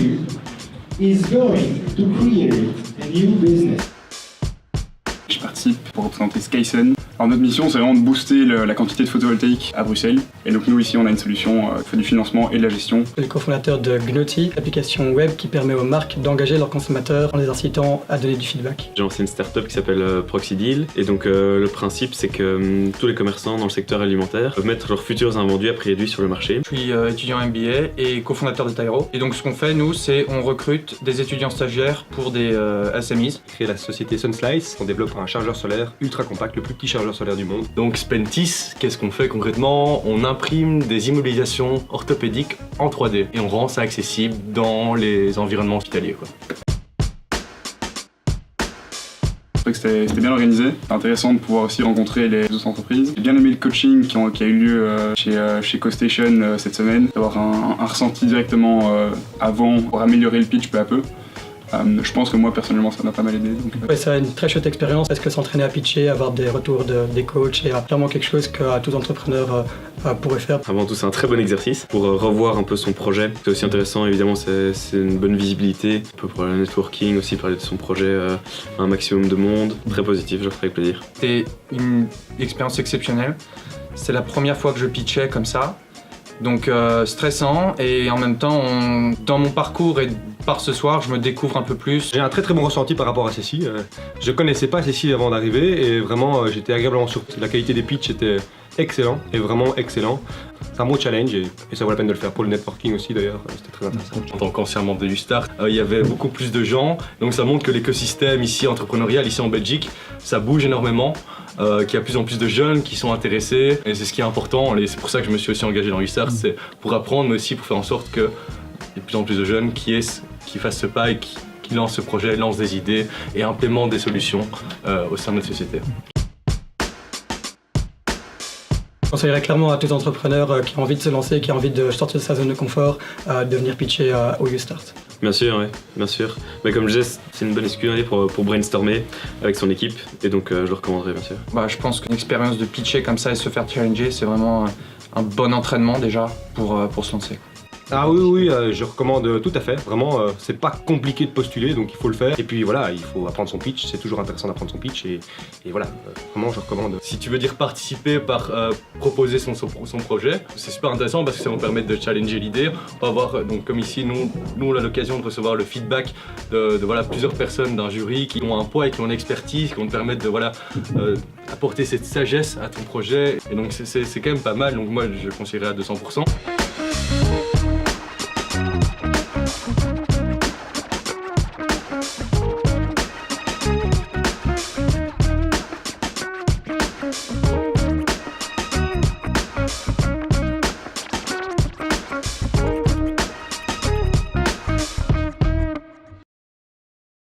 you is going to create a new business. Je participe pour représenter Skysun. Alors notre mission c'est vraiment de booster la quantité de photovoltaïque à Bruxelles. Et donc nous ici on a une solution qui fait du financement et de la gestion. Je suis le cofondateur de Gnoti, application web qui permet aux marques d'engager leurs consommateurs en les incitant à donner du feedback. J'ai lancé une startup qui s'appelle ProxyDeal et donc le principe c'est que tous les commerçants dans le secteur alimentaire peuvent mettre leurs futurs invendus à prix réduit sur le marché. Je suis étudiant MBA et cofondateur de Tyro. Et donc ce qu'on fait nous c'est on recrute des étudiants stagiaires pour des SMEs. Créé la société Sunslice, on développe un chargeur solaire ultra compact, le plus petit chargeur solaire du monde. Donc Spentis, qu'est-ce qu'on fait concrètement? On imprime des immobilisations orthopédiques en 3D et on rend ça accessible dans les environnements hospitaliers, quoi. Je trouvais que c'était bien organisé, c'était intéressant de pouvoir aussi rencontrer les autres entreprises. J'ai bien aimé le coaching qui a eu lieu chez CoStation cette semaine, d'avoir un ressenti directement avant pour améliorer le pitch peu à peu. Je pense que moi personnellement ça m'a pas mal aidé. Ouais, ça a une très chouette expérience parce que s'entraîner à pitcher, avoir des retours des coachs, c'est vraiment quelque chose que tout entrepreneur pourrait faire. Avant tout c'est un très bon exercice pour revoir un peu son projet. C'est aussi intéressant évidemment, c'est une bonne visibilité. On peut pour le networking aussi parler de son projet à un maximum de monde. Très positif, je le ferai avec plaisir. C'était une expérience exceptionnelle. C'est la première fois que je pitchais comme ça. Donc stressant et en même temps, dans mon parcours et par ce soir, je me découvre un peu plus. J'ai un très bon ressenti par rapport à Cécile. Je connaissais pas Cécile avant d'arriver et vraiment j'étais agréablement surpris. La qualité des pitchs était excellent et vraiment excellent. C'est un bon challenge et ça vaut la peine de le faire pour le networking aussi d'ailleurs, c'était très intéressant. En tant qu'ancien membre de Ustart, il y avait beaucoup plus de gens, donc ça montre que l'écosystème ici entrepreneurial, ici en Belgique, ça bouge énormément. Qu'il y a de plus en plus de jeunes qui sont intéressés et c'est ce qui est important et c'est pour ça que je me suis aussi engagé dans Ustart, c'est pour apprendre mais aussi pour faire en sorte qu'il y ait de plus en plus de jeunes qui fassent ce pas et qui lancent ce projet, lancent des idées et implémentent des solutions au sein de notre société. Je conseillerais clairement à tout entrepreneur qui a envie de se lancer, qui a envie de sortir de sa zone de confort, de venir pitcher au Ustart. Bien sûr, oui, bien sûr. Mais comme je disais, c'est une bonne excuse pour brainstormer avec son équipe et donc je le recommanderais bien sûr. Je pense qu'une expérience de pitcher comme ça et se faire challenger, c'est vraiment un bon entraînement déjà pour se lancer. Ah oui, je recommande tout à fait. Vraiment, c'est pas compliqué de postuler, donc il faut le faire. Et puis voilà, il faut apprendre son pitch, c'est toujours intéressant d'apprendre son pitch. Et voilà, vraiment, je recommande. Si tu veux dire participer par proposer son projet, c'est super intéressant parce que ça va nous permettre de challenger l'idée. On va avoir, donc comme ici, nous on a l'occasion de recevoir le feedback de plusieurs personnes d'un jury qui ont un poids et qui ont une expertise, qui vont te permettre de apporter cette sagesse à ton projet. Et donc c'est quand même pas mal, donc moi je conseillerais à 200%.